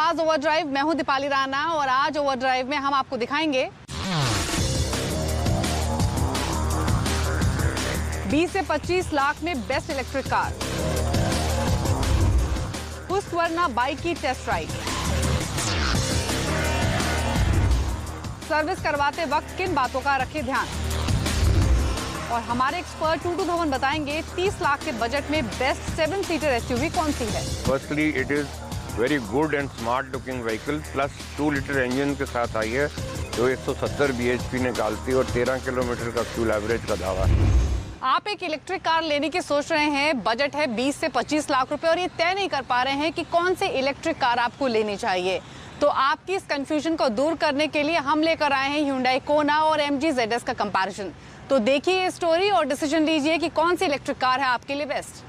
Cars overdrive. मैं हूं दीपाली राणा और आज ओवरड्राइव में हम आपको दिखाएंगे 20 से 25 लाख में बेस्ट इलेक्ट्रिक कार, हुस्कवर्ना बाइक की टेस्ट राइड, सर्विस करवाते वक्त किन बातों का रखें ध्यान, और हमारे एक्सपर्ट टूटू धवन बताएंगे 30 लाख के बजट में बेस्ट 7 सीटर एसयूवी कौन सी है। Firstly it is very good and smart looking vehicle, plus 2 litre engine के साथ आई है जो 170 bhp निकालती है और 13 किलोमीटर का फ्यूल एवरेज का दावा है। आप एक इलेक्ट्रिक कार लेने की सोच रहे हैं, बजट है 20 से 25 लाख रुपए और ये तय नहीं कर पा रहे हैं कि कौन से इलेक्ट्रिक कार आपको लेनी चाहिए, तो आपकी इस कंफ्यूजन को दूर करने के लिए हम लेकर आए हैं Hyundai Kona और MG ZS का कंपैरिजन। तो देखिए ये स्टोरी और डिसीजन लीजिए कि कौन सी इलेक्ट्रिक कार है आपके लिए बेस्ट।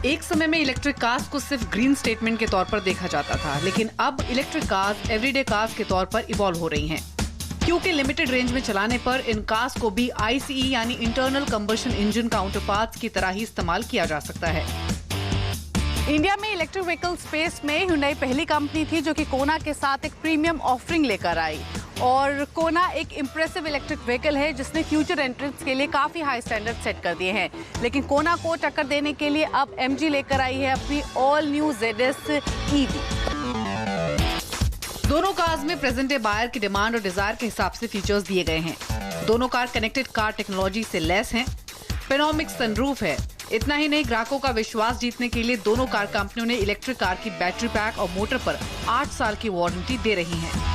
एक समय में इलेक्ट्रिक कार्स को सिर्फ ग्रीन स्टेटमेंट के तौर पर देखा जाता था, लेकिन अब इलेक्ट्रिक कार्स एवरीडे कार्स के तौर पर इवॉल्व हो रही हैं, क्योंकि लिमिटेड रेंज में चलाने पर इन कार्स को भी ICE यानी इंटरनल कंबशन इंजन काउंटरपार्ट्स की तरह ही इस्तेमाल किया जा सकता है। इंडिया में इलेक्ट्रिक व्हीकल स्पेस में Hyundai पहली कंपनी थी जो कि कोना के साथ एक प्रीमियम ऑफरिंग लेकर आई, और कोना एक इम्प्रेसिव इलेक्ट्रिक व्हीकल है जिसने फ्यूचर एंट्रेंस के लिए काफी हाई स्टैंडर्ड सेट कर दिए हैं। लेकिन कोना को टक्कर देने के लिए अब MG लेकर आई है अपनी ऑल न्यू ZS EV। दोनों कार्स में प्रेजेंट डे बायर की डिमांड और डिजायर के हिसाब से फीचर्स दिए गए हैं। दोनों कार कनेक्टेड कार टेक्नोलॉजी से लेस हैं। पेनोमिक सनरूफ है। इतना ही नहीं, ग्राहकों का विश्वास जीतने के लिए दोनों कार कंपनियों ने इलेक्ट्रिक कार की बैटरी पैक और मोटर पर 8 साल की वारंटी दे रही हैं।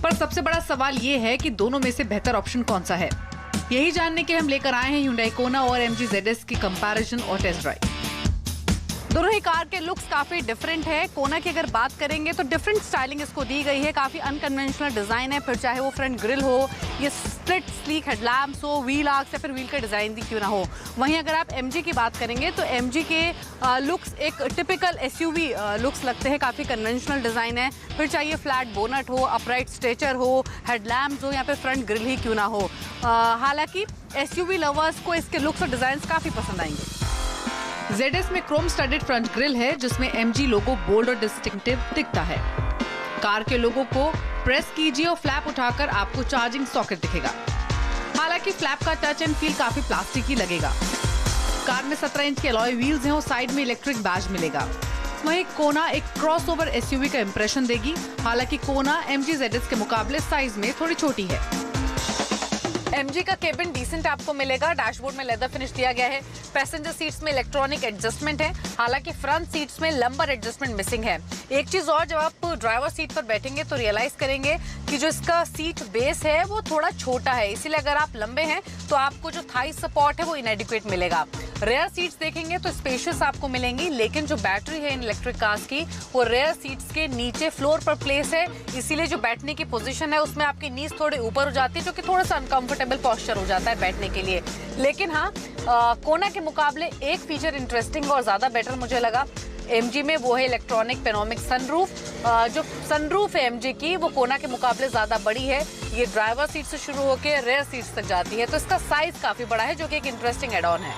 पर सबसे बड़ा सवाल ये है कि दोनों में से बेहतर ऑप्शन कौन सा है। यही जानने के लिए हम लेकर आए हैं Hyundai Kona और MG ZS की कंपैरिजन और टेस्ट ड्राइव। दोनों ही कार के लुक्स काफी डिफरेंट है। कोना की अगर बात करेंगे तो डिफरेंट स्टाइलिंग इसको दी गई है, काफी अनकन्वेंशनल डिजाइन है, फिर चाहे वो फ्रंट ग्रिल हो, ये स्प्लिट स्लीक हेडलैम्प्स हो, व्हील आर्क्स या फिर व्हील का डिजाइन भी क्यों ना हो। वहीं अगर आप MG की बात करेंगे तो MG के लुक्स एक टिपिकल SUV लुक्स लगते हैं, काफी कन्वेंशनल डिजाइन है, फिर चाहिए फ्लैट बोनट हो, अपराइट स्ट्रेचर हो, हेडलैम्प्स हो या फिर फ्रंट ग्रिल ही क्यों ना हो। हालांकि SUV लवर्स को इसके लुक्स और डिजाइन काफी पसंद आएंगे। ZS में क्रोम स्टडेड फ्रंट ग्रिल है जिसमें MG लोगो बोल्ड और डिस्टिंक्टिव दिखता है। कार के लोगो को प्रेस कीजिए और फ्लैप उठाकर आपको चार्जिंग सॉकेट दिखेगा। हालांकि फ्लैप का टच एंड फील काफी प्लास्टिकी लगेगा। कार में 17 इंच के अलॉय व्हील्स हैं और साइड में इलेक्ट्रिक बैज मिलेगा। वहीं कोना एक क्रॉसओवर SUV का इंप्रेशन देगी। हालांकि कोना MG ZS के मुकाबले साइज में थोड़ी छोटी है। MG का केबिन डिसेंट आपको मिलेगा। डैशबोर्ड में लेदर फिनिश दिया गया है। पैसेंजर सीट्स में इलेक्ट्रॉनिक एडजस्टमेंट है। हालांकि फ्रंट सीट्स में लंबर एडजस्टमेंट मिसिंग है। एक चीज और, जब आप ड्राइवर सीट पर बैठेंगे तो रियलाइज करेंगे कि जो इसका सीट बेस है वो थोड़ा छोटा है, इसीलिए अगर आप लंबे हैं तो आपको जो थाई सपोर्ट है वो इनएडिक्वेट मिलेगा। रेयर सीट्स देखेंगे तो स्पेशियस आपको मिलेंगी, लेकिन जो बैटरी है इन इलेक्ट्रिक कार्स की वो रेयर सीट्स के नीचे फ्लोर पर प्लेस है, इसीलिए जो बैठने की पोजीशन है उसमें आपकी नीज थोड़े ऊपर हो जाती है, जो कि थोड़ा सा अनकंफर्टेबल पोस्चर हो जाता है बैठने के लिए। लेकिन हाँ, कोना के मुकाबले एक फीचर इंटरेस्टिंग और ज्यादा बेटर मुझे लगा MG में, वो है इलेक्ट्रॉनिक पेनोमिक सनरूफ। जो सनरूफ है MG की वो कोना के मुकाबले ज्यादा बड़ी है। ये ड्राइवर सीट से शुरू होकर रेयर सीट्स तक जाती है, तो इसका साइज काफी बड़ा है जो कि एक इंटरेस्टिंग एड ऑन है।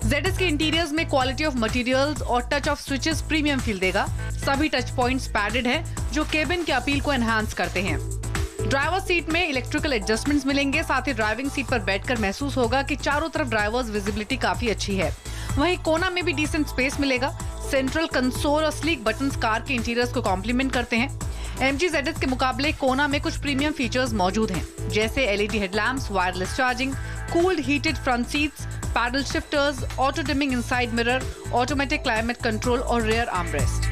ZS के इंटीरियर्स में क्वालिटी ऑफ मटेरियल्स और touch of switches premium feel देगा। सभी टच पॉइंट्स पैडेड हैं जो केबिन के अपील को एनहांस करते हैं। ड्राइवर सीट में इलेक्ट्रिकल एडजस्टमेंट्स मिलेंगे, साथ ही ड्राइविंग सीट पर बैठकर महसूस होगा कि चारों तरफ ड्राइवर्स विजिबिलिटी काफी अच्छी है। वहीं कोना में भी डिसेंट स्पेस मिलेगा। सेंट्रल कंसोल और स्लीक बटन्स कार के इंटीरियर्स को कॉम्प्लीमेंट करते हैं। MG ZS के मुकाबले कोना में कुछ प्रीमियम फीचर्स मौजूद हैं, जैसे LED headlamps, wireless charging, cooled heated front seats, paddle shifters, auto dimming inside mirror, automatic climate control और रेयर आर्मरेस्ट।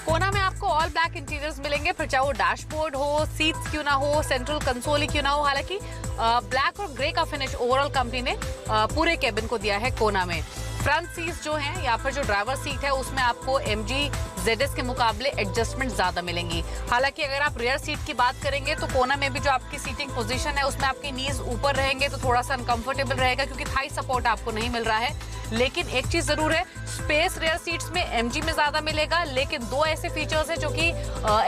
कोना में आपको ऑल ब्लैक इंटीरियर्स मिलेंगे, फिर चाहे वो डैशबोर्ड हो, सीट्स क्यों ना हो, सेंट्रल कंसोल ही क्यों ना हो। हालांकि ब्लैक और ग्रे का फिनिश ओवरऑल कंपनी ने पूरे केबिन को दिया है कोना में। फ्रंट सीट्स जो हैं या फिर जो ड्राइवर सीट है उसमें आपको MG ZS के मुकाबले एडजस्टमेंट ज्यादा मिलेंगी। हालांकि अगर आप रेयर सीट की बात करेंगे तो कोना में भी जो आपकी सीटिंग पोजीशन है उसमें आपकी नीज ऊपर रहेंगे तो थोड़ा सा अनकंफर्टेबल रहेगा, क्योंकि थाई सपोर्ट आपको नहीं मिल रहा है। लेकिन एक चीज जरूर है, स्पेस रेयर सीट्स में MG में ज्यादा मिलेगा, लेकिन दो ऐसे फीचर्स हैं जो कि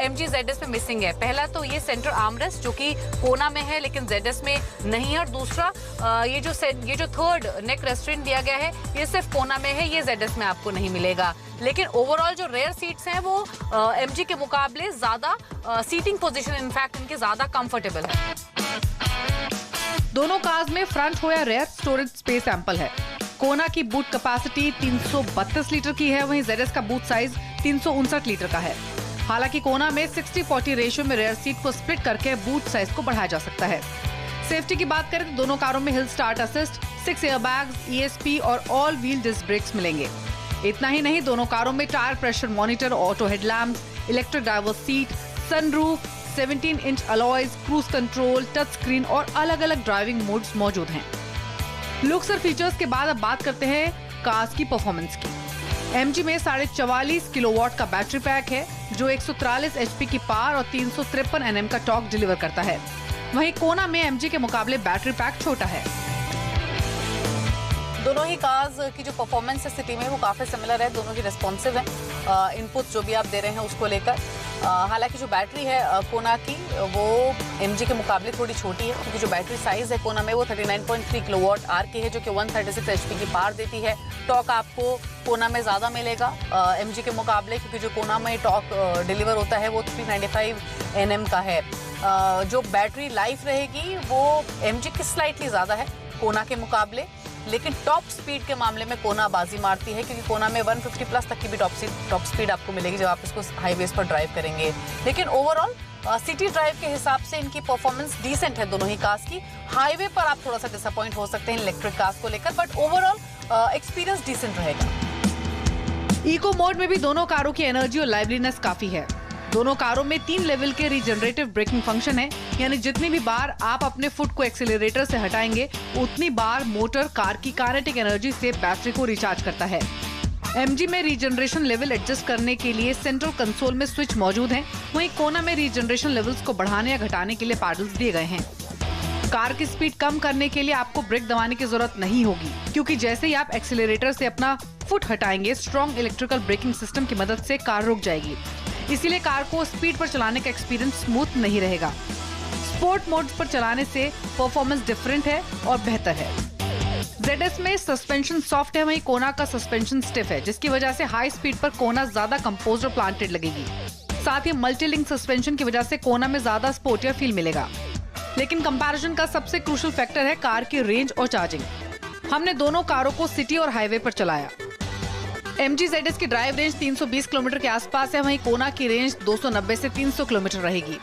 MG ZS में मिसिंग है। पहला तो ये सेंटर आर्मरेस्ट जो कि कोना में है लेकिन ZS में नहीं है, और दूसरा ये जो थर्ड नेक रेस्ट्रेंट दिया गया है ये सिर्फ कोना में है, ये ZS में आपको नहीं मिलेगा। लेकिन ओवरऑल जो रेयर सीट्स हैं वो MG के मुकाबले ज्यादा सीटिंग पोजीशन इनफैक्ट इनके ज्यादा कंफर्टेबल है। दोनों कार्स में फ्रंट हो या रेयर स्टोरेज स्पेस एम्पल है। कोना की बूट कैपेसिटी 332 लीटर की है, वहीं ZS का बूट साइज 359 लीटर का है। हालांकि कोना में 60-40 रेशियो में रेयर सीट को स्प्लिट करके बूट साइज को बढ़ाया जा सकता है। सेफ्टी की बात करें तो दोनों कारों में hill start assist, 6 airbags, ESP और ऑल व्हील डिस्क ब्रेक्स मिलेंगे। इतना ही नहीं, दोनों कारों में tyre pressure monitor, auto headlamps, electric driver seat, sunroof, 17 inch alloys, cruise control, touch screen और अलग अलग ड्राइविंग मोड्स मौजूद हैं। लुक्स और फीचर्स के बाद अब बात करते हैं कार्स की परफॉर्मेंस की। MG में 44.5 किलोवाट का बैटरी पैक है जो 143 HP की पावर और 353 Nm का टॉर्क डिलीवर करता है। वहीं कोना में MG के मुकाबले बैटरी पैक छोटा है। दोनों ही कार्स की जो परफॉर्मेंस है सिटी में वो काफी सिमिलर है, दोनों ही रिस्पॉन्सिव हैं। इनपुट जो भी आप दे रहे हैं उसको लेकर, हालांकि जो बैटरी है कोना की वो MG के मुकाबले थोड़ी छोटी है, क्योंकि जो बैटरी साइज है कोना में वो 39.3 किलोवाट आवर की है जो कि 136 HP की पावर देती है। टॉर्क आपको कोना में ज़्यादा मिलेगा MG के मुकाबले, क्योंकि जो कोना में टॉर्क डिलीवर होता है वो 395 Nm का है। जो बैटरी लाइफ रहेगी वो MG की स्लाइटली ज़्यादा है कोना के मुकाबले, लेकिन टॉप स्पीड के मामले में कोना बाजी मारती है, क्योंकि कोना में 150 प्लस तक की भी टॉप स्पीड आपको मिलेगी जब आप इसको हाईवेज पर ड्राइव करेंगे। लेकिन ओवरऑल सिटी ड्राइव के हिसाब से इनकी परफॉर्मेंस डिसेंट है दोनों ही कार्स की। हाईवे पर आप थोड़ा सा डिसअपॉइंट हो सकते हैं इलेक्ट्रिक कार्स को लेकर, बट ओवरऑल एक्सपीरियंस डिसेंट रहेगा। इको मोड में भी दोनों कारों की एनर्जी और लाइवलीनेस काफी है। दोनों कारों में 3 लेवल के रीजनरेटिव ब्रेकिंग फंक्शन है, यानी जितनी भी बार आप अपने फुट को एक्सीलरेटर से हटाएंगे उतनी बार मोटर कार की काइनेटिक एनर्जी से बैटरी को रिचार्ज करता है। MG में रीजनरेशन लेवल एडजस्ट करने के लिए सेंट्रल कंसोल में स्विच मौजूद हैं, वहीं कोना में रीजनरेशन लेवल्स को बढ़ाने या घटाने के लिए पैडल्स दिए गए हैं। कार की स्पीड कम करने के लिए आपको ब्रेक दबाने की जरूरत नहीं होगी, क्योंकि जैसे ही आप एक्सीलरेटर से अपना फुट हटाएंगे स्ट्रॉन्ग इलेक्ट्रिकल ब्रेकिंग सिस्टम की मदद से कार रुक जाएगी। इसीलिए कार को स्पीड पर चलाने का एक्सपीरियंस स्मूथ नहीं रहेगा। स्पोर्ट मोड्स पर चलाने से परफॉर्मेंस डिफरेंट है और बेहतर है। ZS में सस्पेंशन सॉफ्ट है, वहीं कोना का सस्पेंशन स्टिफ है, जिसकी वजह से हाई स्पीड पर कोना ज्यादा कंपोज्ड और प्लांटेड लगेगी। साथ ही मल्टीलिंक सस्पेंशन की वजह से कोना में ज्यादा स्पोर्टियर फील मिलेगा। लेकिन कंपैरिजन का सबसे क्रूशियल फैक्टर है कार की रेंज और चार्जिंग। हमने दोनों कारों को सिटी और हाईवे पर चलाया। MG ZS की ड्राइव रेंज 320 किलोमीटर के आसपास है, वहीं कोना की रेंज 290 से 300 किलोमीटर रहेगी।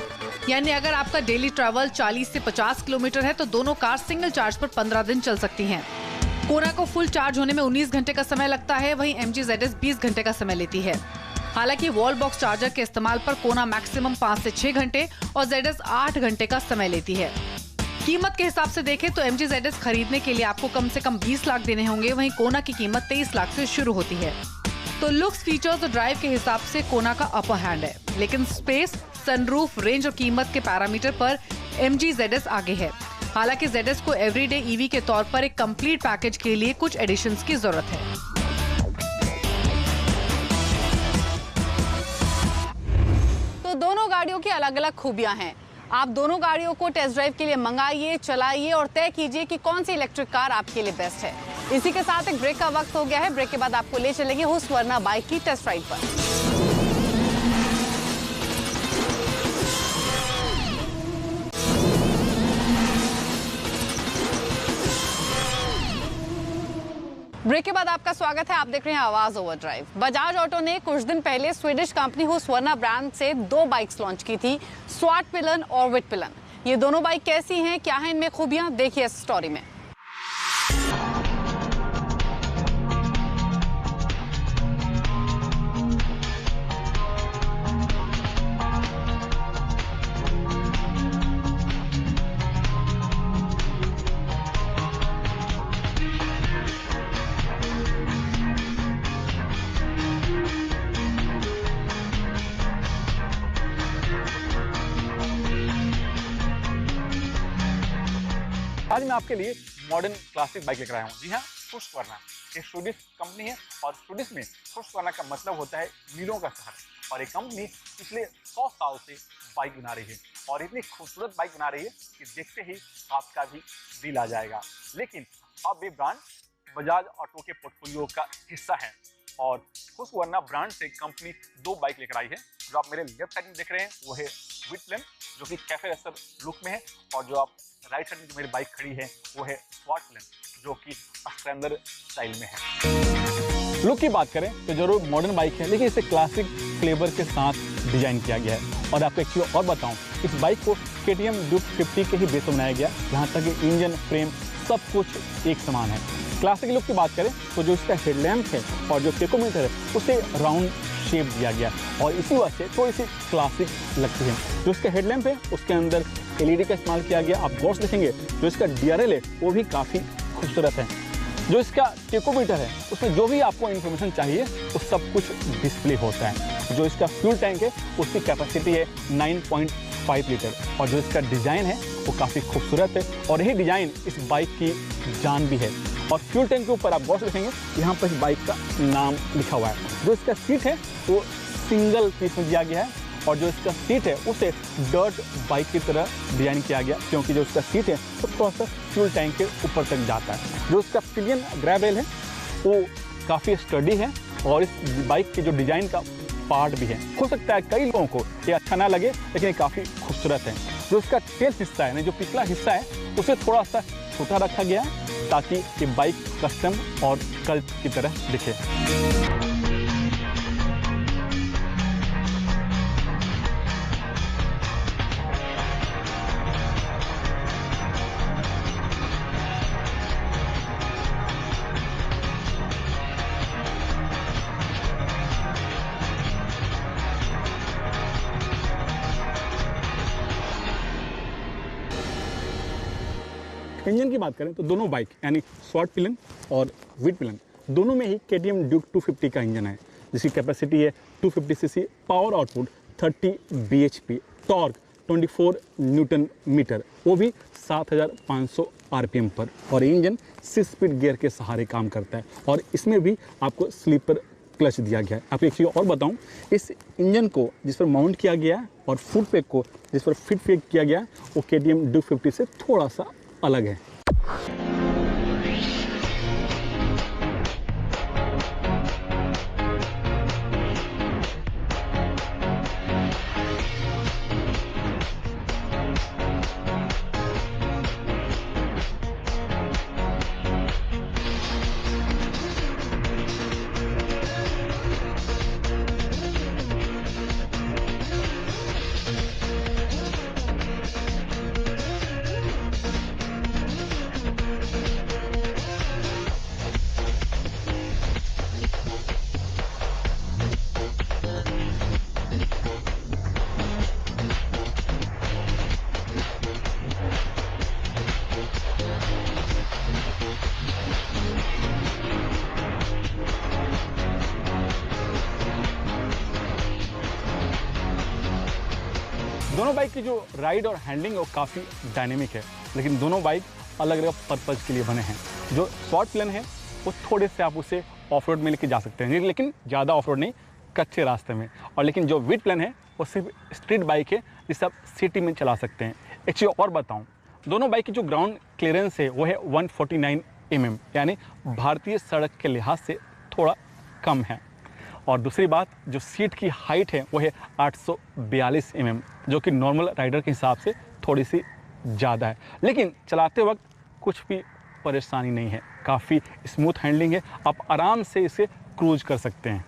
यानी अगर आपका डेली ट्रैवल 40 से 50 किलोमीटर है तो दोनों कार सिंगल चार्ज पर 15 दिन चल सकती हैं। कोना को फुल चार्ज होने में 19 घंटे का समय लगता है, वहीं MG ZS 20 घंटे का समय लेती है। हालांकि वॉल बॉक्स चार्जर के इस्तेमाल पर कोना मैक्सिमम 5 से 6 घंटे और ZS 8 घंटे का समय लेती है। कीमत के हिसाब से देखें तो MG ZS खरीदने के लिए आपको कम से कम 20 लाख देने होंगे, वहीं कोना की कीमत 23 लाख से शुरू होती है। तो लुक्स, फीचर्स और ड्राइव के हिसाब से कोना का अपर हैंड है, लेकिन स्पेस, सनरूफ, रेंज और कीमत के पैरामीटर पर MG ZS आगे है। हालांकि ZS को एवरीडे EV के तौर पर एक कंप्लीट पैकेज के लिए कुछ एडिशंस की जरूरत है। तो दोनों गाड़ियों की अलग अलग खूबियां हैं। आप दोनों गाड़ियों को टेस्ट ड्राइव के लिए मंगाइए, चलाइए और तय कीजिए कि कौन सी इलेक्ट्रिक कार आपके लिए बेस्ट है। इसी के साथ एक ब्रेक का वक्त हो गया है। ब्रेक के बाद आपको ले चलेंगे हुस्वरना बाइक की टेस्ट राइड पर। ब्रेक के बाद आपका स्वागत है। आप देख रहे हैं आवाज ओवर ड्राइव। बजाज ऑटो ने कुछ दिन पहले स्वीडिश कंपनी हुस्वरना ब्रांड से 2 बाइक्स लॉन्च की थी, स्वाट पिलन और विट पिलन। ये दोनों बाइक कैसी हैं, क्या है इनमें खूबियां, देखिए इस स्टोरी में। आज मैं आपके लिए मॉडर्न क्लासिक बाइक लेकर आया हूँ। जी हाँ, हुस्कवर्ना। ये स्वीडिश कंपनी है और स्वीडिश में हुस्कवर्ना का मतलब होता है नीलों का शहर। और ये कंपनी पिछले 100 साल से बाइक बना रही है और इतनी खूबसूरत बाइक बना रही है कि देखते ही आपका भी दिल आ जाएगा। लेकिन अब ये ब्रांड बजाज ऑटो के पोर्टफोलियो का हिस्सा है और हुस्कवर्ना ब्रांड से कंपनी 2 बाइक लेकर आई है। जो आप मेरे लेफ्ट साइड में देख रहे हैं वो है विटप्लेन, जो कि कैफे रेसर लुक में है, और जो आप राइट साइड में जो मेरी बाइक खड़ी है वो है स्वाटप्लेन, जो कि स्टैंडर्ड स्टाइल में है। लुक की बात करें तो जरूर मॉडर्न बाइक है, लेकिन इसे क्लासिक फ्लेवर के साथ डिजाइन किया गया है। और आपको एक चीज़ और बताऊं, इस बाइक को KTM Duke 50 के ही बेस पर बनाया गया, यहाँ तक कि इंजन, फ्रेम सब कुछ एक समान है। क्लासिक लुक की बात करें तो जो इसका हेडलैम्प है और जो टेकोमीटर है उसे राउंड शेप दिया गया और इसी वजह से थोड़ी सी क्लासिक लगती है। जो इसका हेडलैम्प है उसके अंदर LED का इस्तेमाल किया गया। आप गौर से देखेंगे जो इसका DRL है वो भी काफ़ी खूबसूरत है। जो इसका टेकोमीटर है उसमें जो भी आपको इन्फॉर्मेशन चाहिए वो सब कुछ डिस्प्ले होता है। जो इसका फ्यूल टैंक है उसकी कैपेसिटी है 9.5 लीटर और जो इसका डिज़ाइन है वो काफ़ी खूबसूरत है और यही डिज़ाइन इस बाइक की जान भी है। और फ्यूल टैंक के ऊपर आप गौर से देखेंगे यहाँ पर इस बाइक का नाम लिखा हुआ है। जो इसका सीट है वो सिंगल पीस में दिया गया है और जो इसका सीट है उसे डर्ट बाइक की तरह डिजाइन किया गया, क्योंकि जो इसका सीट है वो थोड़ा सा फ्यूल टैंक के ऊपर तक जाता है। जो इसका पिलियन ग्रैब रेल है वो काफ़ी स्टडी है और इस बाइक के जो डिज़ाइन का पार्ट भी है। हो सकता है कई लोगों को ये अच्छा ना लगे, लेकिन ये काफ़ी खूबसूरत है। जो इसका टेल हिस्सा है, जो पिछला हिस्सा है, उसे थोड़ा सा छोटा रखा गया है ताकि ये बाइक कस्टम और कल्ट की तरह दिखे। इंजन की बात करें तो दोनों बाइक यानी स्वाटप्लेन और विटप्लेन दोनों में ही KTM Duke 250 का इंजन है, जिसकी कैपेसिटी है 250 cc, power output 30 bhp, torque 24 newton metre, वो भी 7500 RPM पर। और इंजन 6 स्पीड गियर के सहारे काम करता है और इसमें भी आपको स्लीपर क्लच दिया गया है। आपको एक चीज़ और बताऊं, इस इंजन को जिस पर माउंट किया गया है और फुट पैक को जिस पर फिट किया गया है वो KTM Duke 50 से थोड़ा सा अलग है। दोनों बाइक की जो राइड और हैंडलिंग है वो काफ़ी डायनेमिक है, लेकिन दोनों बाइक अलग अलग पर्पज़ के लिए बने हैं। जो स्वाटप्लेन है वो थोड़े से आप उसे ऑफ रोड में लेके जा सकते हैं, लेकिन ज़्यादा ऑफ रोड नहीं, कच्चे रास्ते में। और लेकिन जो विटप्लेन है वो सिर्फ स्ट्रीट बाइक है जिसे आप सिटी में चला सकते हैं। एक चीज़ और बताऊँ, दोनों बाइक की जो ग्राउंड क्लियरेंस है वो है 149 mm, यानी भारतीय सड़क के लिहाज से थोड़ा कम है। और दूसरी बात, जो सीट की हाइट है वो है 842 mm, जो कि नॉर्मल राइडर के हिसाब से थोड़ी सी ज़्यादा है, लेकिन चलाते वक्त कुछ भी परेशानी नहीं है, काफ़ी स्मूथ हैंडलिंग है, आप आराम से इसे क्रूज कर सकते हैं।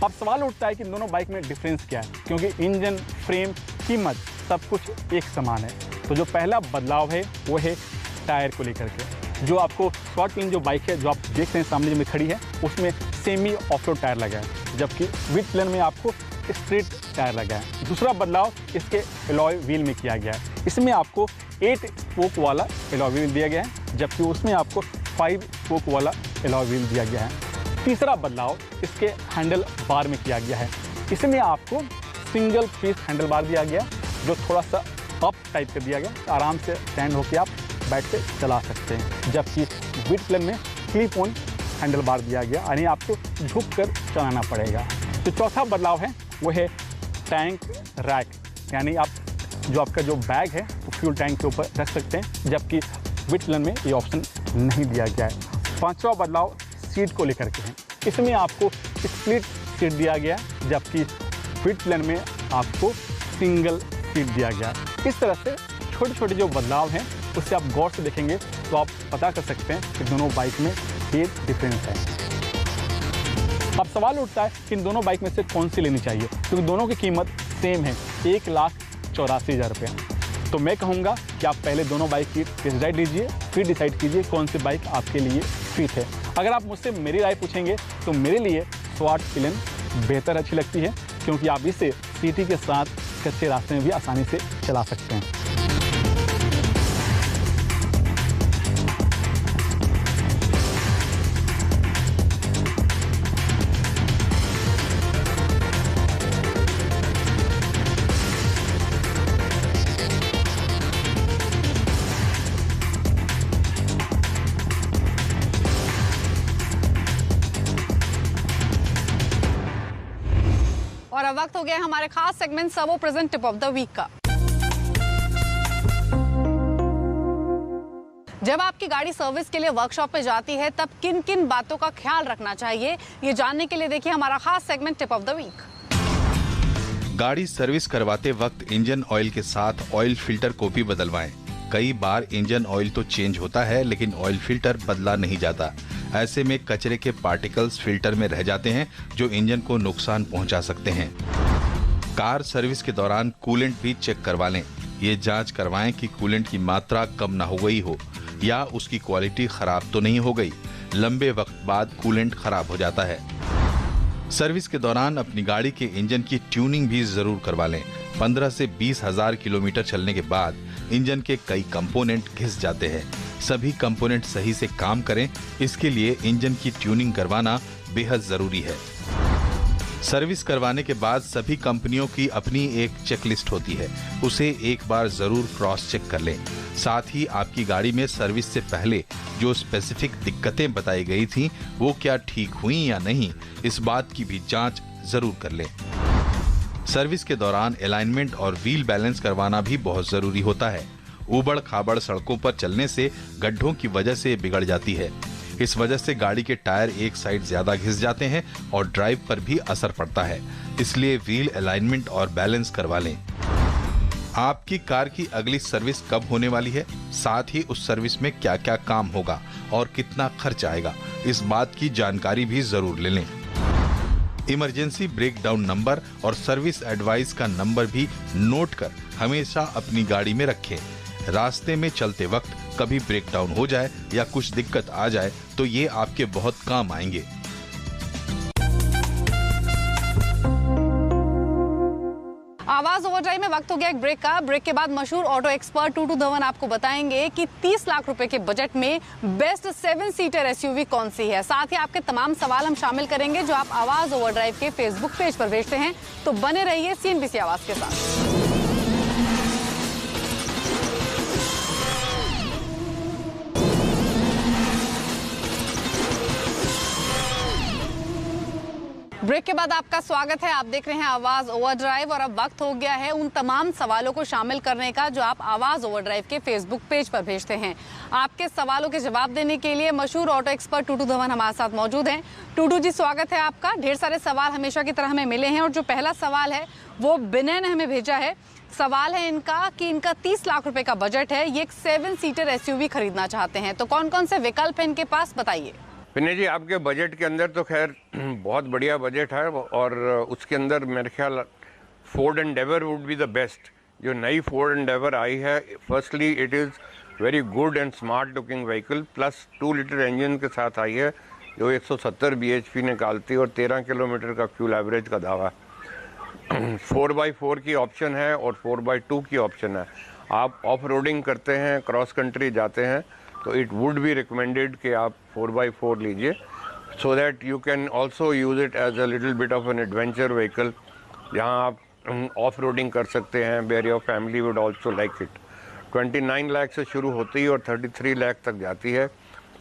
अब सवाल उठता है कि दोनों बाइक में डिफरेंस क्या है, क्योंकि इंजन, फ्रेम, कीमत सब कुछ एक समान है। तो जो पहला बदलाव है वो है टायर को लेकर के। जो आपको शॉर्ट पिलन जो बाइक है जो आप देख रहे हैं सामने जो में खड़ी है उसमें सेमी ऑफ रोड टायर लगा है, जबकि विद पिलन में आपको स्ट्रेट टायर लगा है। दूसरा बदलाव इसके एलॉय व्हील में किया गया है। इसमें आपको 8 स्पोक वाला एलॉय व्हील दिया गया है, जबकि उसमें आपको 5 स्पोक वाला एलॉय व्हील दिया गया है। तीसरा बदलाव इसके हैंडल बार में किया गया है। इसमें आपको सिंगल पीस हैंडल बार दिया गया जो थोड़ा सा अप टाइप का दिया गया, आराम से स्टैंड होकर आप बैठ के चला सकते हैं, जबकि विद पिलन में क्लिप ऑन हैंडल बार दिया गया, यानी आपको झुक कर चलाना पड़ेगा। तो चौथा बदलाव है वो है टैंक रैक, यानी आप जो आपका जो बैग है वो फ्यूल टैंक के ऊपर रख सकते हैं, जबकि विद पिलन में ये ऑप्शन नहीं दिया गया है। पांचवा बदलाव सीट को लेकर के है। इसमें आपको स्प्लिट सीट दिया गया, जबकि विद पिलन में आपको सिंगल सीट दिया गया। इस तरह से छोटे छोटे जो बदलाव हैं उससे आप गौर से देखेंगे तो आप पता कर सकते हैं कि दोनों बाइक में ये डिफरेंस है। अब सवाल उठता है कि इन दोनों बाइक में से कौन सी लेनी चाहिए, क्योंकि दोनों की कीमत सेम है, 1,84,000 रुपये। तो मैं कहूँगा कि आप पहले दोनों बाइक की टेस्ट ड्राइव लीजिए, फिर डिसाइड कीजिए कौन सी बाइक आपके लिए फिट है। अगर आप मुझसे मेरी राय पूछेंगे तो मेरे लिए स्वॉट पिलन बेहतर अच्छी लगती है, क्योंकि आप इसे सिटी के साथ कच्चे रास्ते में भी आसानी से चला सकते हैं। और अब वक्त हो गया हमारे खास segment Servo present tip of the week का। जब आपकी गाड़ी सर्विस के लिए वर्कशॉप में जाती है तब किन किन बातों का ख्याल रखना चाहिए, ये जानने के लिए देखिए हमारा खास segment tip of the week. गाड़ी सर्विस करवाते वक्त इंजन ऑयल के साथ ऑयल फिल्टर को भी बदलवाएं। कई बार इंजन ऑयल तो चेंज होता है लेकिन ऑयल फिल्टर बदला नहीं जाता। ऐसे में कचरे के पार्टिकल्स फिल्टर में रह जाते हैं जो इंजन को नुकसान पहुंचा सकते हैं। कार सर्विस के दौरान कूलेंट भी चेक करवा लें। ये जांच करवाएं कि कूलेंट की मात्रा कम ना हो गई हो या उसकी क्वालिटी खराब तो नहीं हो गई। लंबे वक्त बाद कूलेंट खराब हो जाता है। सर्विस के दौरान अपनी गाड़ी के इंजन की ट्यूनिंग भी जरूर करवा लें। 15 से 20 हजार किलोमीटर चलने के बाद इंजन के कई कंपोनेंट घिस जाते हैं। सभी कंपोनेंट सही से काम करें, इसके लिए इंजन की ट्यूनिंग करवाना बेहद जरूरी है। सर्विस करवाने के बाद सभी कंपनियों की अपनी एक चेकलिस्ट होती है, उसे एक बार जरूर क्रॉस चेक कर लें। साथ ही आपकी गाड़ी में सर्विस से पहले जो स्पेसिफिक दिक्कतें बताई गई थी वो क्या ठीक हुई या नहीं, इस बात की भी जांच जरूर कर लें। सर्विस के दौरान अलाइनमेंट और व्हील बैलेंस करवाना भी बहुत जरूरी होता है। ऊबड़ खाबड़ सड़कों पर चलने से गड्ढों की वजह से बिगड़ जाती है। इस वजह से गाड़ी के टायर एक साइड ज्यादा घिस जाते हैं और ड्राइव पर भी असर पड़ता है। इसलिए व्हील अलाइनमेंट और बैलेंस करवा लें। आपकी कार की अगली सर्विस कब होने वाली है, साथ ही उस सर्विस में क्या क्या काम होगा और कितना खर्च आएगा, इस बात की जानकारी भी जरूर ले लें। इमरजेंसी ब्रेकडाउन नंबर और सर्विस एडवाइस का नंबर भी नोट कर हमेशा अपनी गाड़ी में रखें। रास्ते में चलते वक्त कभी ब्रेकडाउन हो जाए या कुछ दिक्कत आ जाए तो ये आपके बहुत काम आएंगे। आवाज ओवरड्राइव में वक्त हो गया एक ब्रेक का। ब्रेक के बाद मशहूर ऑटो एक्सपर्ट टूटू धवन आपको बताएंगे कि 30 लाख रुपए के बजट में बेस्ट 7 सीटर एसयूवी कौन सी है। साथ ही आपके तमाम सवाल हम शामिल करेंगे जो आप आवाज ओवरड्राइव के फेसबुक पेज पर भेजते हैं। तो बने रहिए CNBC आवाज के साथ। ब्रेक के बाद आपका स्वागत है। आप देख रहे हैं आवाज ओवरड्राइव और अब वक्त हो गया है उन तमाम सवालों को शामिल करने का जो आप आवाज ओवरड्राइव के फेसबुक पेज पर भेजते हैं। आपके सवालों के जवाब देने के लिए मशहूर ऑटो एक्सपर्ट टूटू धवन हमारे साथ मौजूद हैं। टूटू जी, स्वागत है आपका। ढेर सारे सवाल हमेशा की तरह हमें मिले हैं और जो पहला सवाल है वो विनय ने हमें भेजा है। सवाल है इनका कि इनका 30 लाख रुपए का बजट है, ये एक 7 सीटर एसयूवी खरीदना चाहते हैं, तो कौन कौन से विकल्प है इनके पास, बताइए। विनय जी, आपके बजट के अंदर तो खैर बहुत बढ़िया बजट है और उसके अंदर मेरे ख्याल Ford Endeavour would be the best. जो नई फोर्ड एंडेवर आई है, firstly it is very good and smart looking vehicle plus 2 litre engine के साथ आई है जो 170 bhp निकालती है और 13 किलोमीटर का फ्यूल एवरेज का दावा है। 4x4 की ऑप्शन है और 4x2 की ऑप्शन है। आप ऑफ रोडिंग करते हैं, क्रॉस कंट्री जाते हैं तो इट वुड बी रिकमेंडेड कि आप 4x4 लीजिए so that you can also use it as a little bit of an adventure vehicle जहाँ आप ऑफ रोडिंग कर सकते हैं। Where your family would also like it. 29 lakh से शुरू होती है और 33 लाख तक जाती है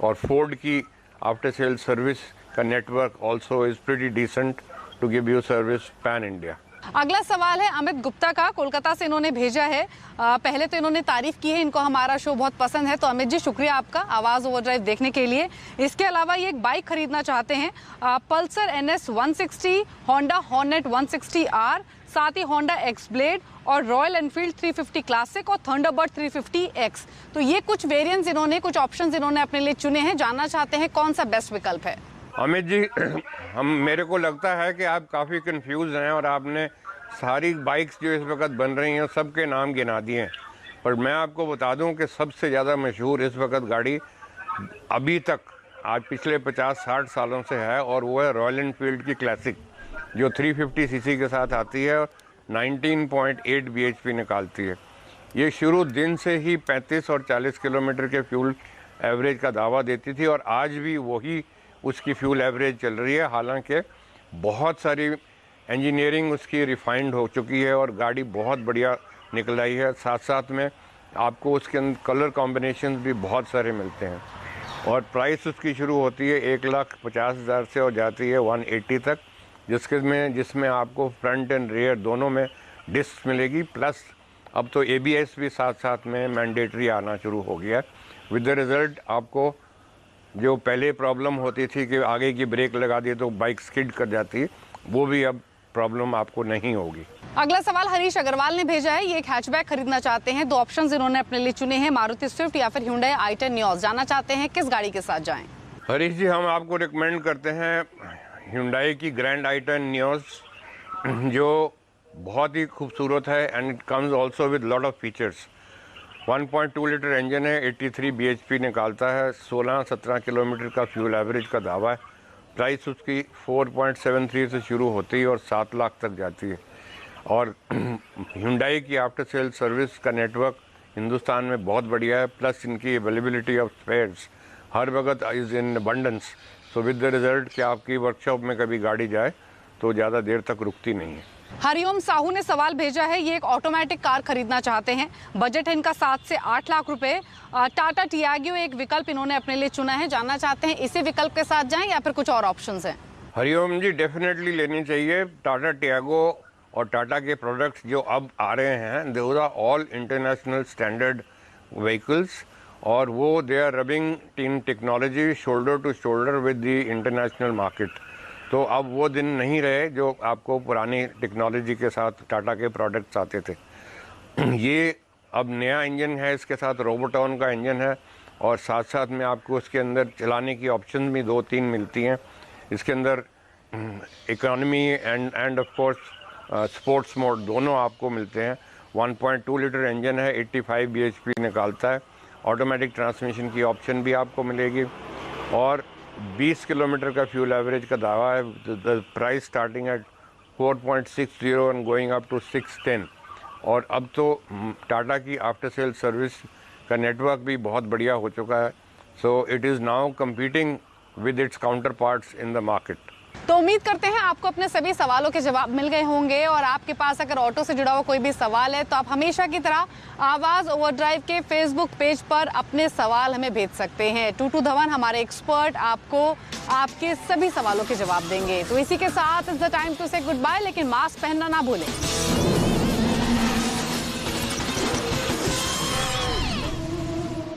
और फोर्ड की आफ्टर सेल सर्विस का network also is pretty decent to give you service pan India. अगला सवाल है अमित गुप्ता का, कोलकाता से इन्होंने भेजा है। पहले तो इन्होंने तारीफ की है, इनको हमारा शो बहुत पसंद है, तो अमित जी शुक्रिया आपका आवाज़ ओवरड्राइव देखने के लिए। इसके अलावा ये एक बाइक खरीदना चाहते हैं, Pulsar NS 160, Honda hornet 160R, साथ ही होंडा एक्सब्लेड और रॉयल एनफील्ड 350 क्लासिक और थंडरबर्ड 350X। तो ये कुछ वेरिएंट्स इन्होंने, कुछ ऑप्शंस इन्होंने अपने लिए चुने हैं। जानना चाहते हैं कौन सा बेस्ट विकल्प है। अमित जी, मेरे को लगता है कि आप काफ़ी कंफ्यूज हैं और आपने सारी बाइक्स जो इस वक्त बन रही हैं सबके नाम गिना दिए हैं, पर मैं आपको बता दूं कि सबसे ज़्यादा मशहूर इस वक्त गाड़ी अभी तक आज पिछले 50-60 सालों से है और वो है रॉयल एनफील्ड की क्लासिक जो 350 सीसी के साथ आती है और 19.8 bhp निकालती है। ये शुरू दिन से ही 35 और 40 किलोमीटर के फ्यूल एवरेज का दावा देती थी और आज भी वही उसकी फ्यूल एवरेज चल रही है। हालांकि बहुत सारी इंजीनियरिंग उसकी रिफाइंड हो चुकी है और गाड़ी बहुत बढ़िया निकल आई है। साथ साथ में आपको उसके अंदर कलर कॉम्बिनेशन भी बहुत सारे मिलते हैं और प्राइस उसकी शुरू होती है 1,50,000 से और जाती है 180 तक, जिसमें आपको फ्रंट एंड रियर दोनों में डिस्क मिलेगी। प्लस अब तो ABS भी साथ साथ में मैंडेटरी आना शुरू हो गया है। विद द रिज़ल्ट आपको जो पहले प्रॉब्लम होती थी कि आगे की ब्रेक लगा दी तो बाइक स्किड कर जाती है, वो भी अब प्रॉब्लम आपको नहीं होगी। अगला सवाल हरीश अग्रवाल ने भेजा है। ये एक हैचबैक खरीदना चाहते हैं, दो ऑप्शंस इन्होंने अपने लिए चुने हैं, मारुति स्विफ्ट या फिर Hyundai i10 नियोस। जानना चाहते हैं किस गाड़ी के साथ जाएं। हरीश जी, हम आपको रिकमेंड करते हैं Hyundai की ग्रैंड i10 नियोस जो बहुत ही खूबसूरत है and it comes also with lot of features. 1.2 litre engine है, 83 bhp निकालता है, 16-17 किलोमीटर का फ्यूल एवरेज का दावा है। प्राइस उसकी 4.73 से शुरू होती है और 7 लाख तक जाती है। और Hyundai की आफ्टर सेल सर्विस का नेटवर्क हिंदुस्तान में बहुत बढ़िया है, प्लस इनकी अवेलेबिलिटी ऑफ स्पेयर्स हर वक्त is in abundance. So with the result कि आपकी वर्कशॉप में कभी गाड़ी जाए तो ज़्यादा देर तक रुकती नहीं है। हरिओम साहू ने सवाल भेजा है। ये एक ऑटोमेटिक कार खरीदना चाहते हैं, बजट है इनका 7 से 8 लाख रुपए। टाटा टियागो एक विकल्प इन्होंने अपने लिए चुना है। जानना चाहते हैं इसी विकल्प के साथ जाएं या फिर कुछ और ऑप्शंस हैं। हरिओम जी, डेफिनेटली लेनी चाहिए। टाटा टियागो और टाटा के प्रोडक्ट्स जो अब आ रहे हैं those are all international standard vehicles और वो they are rubbing in technology shoulder to shoulder with the international market. तो अब वो दिन नहीं रहे जो आपको पुरानी टेक्नोलॉजी के साथ टाटा के प्रोडक्ट्स आते थे। ये अब नया इंजन है, इसके साथ रोबोटॉन का इंजन है और साथ साथ में आपको उसके अंदर चलाने की ऑप्शन भी 2-3 मिलती हैं। इसके अंदर economy end of course sports mode दोनों आपको मिलते हैं। 1.2 लीटर इंजन है, 85 bhp निकालता है। ऑटोमेटिक ट्रांसमिशन की ऑप्शन भी आपको मिलेगी और 20 किलोमीटर का फ्यूल एवरेज का दावा है। The price starting at 4.60 and going up to 610। और अब तो टाटा की आफ्टर सेल सर्विस का नेटवर्क भी बहुत बढ़िया हो चुका है। So it is now competing with its counterparts in the market. तो उम्मीद करते हैं आपको अपने सभी सवालों के जवाब मिल गए होंगे और आपके पास अगर ऑटो से जुड़ा हुआ कोई भी सवाल है तो आप हमेशा की तरह आवाज़ ओवरड्राइव के फेसबुक पेज पर अपने सवाल हमें भेज सकते हैं। टूटू धवन हमारे एक्सपर्ट आपको आपके सभी सवालों के जवाब देंगे। तो इसी के साथ इट्स द टाइम टू से गुड बाय, लेकिन मास्क पहनना ना भूलें।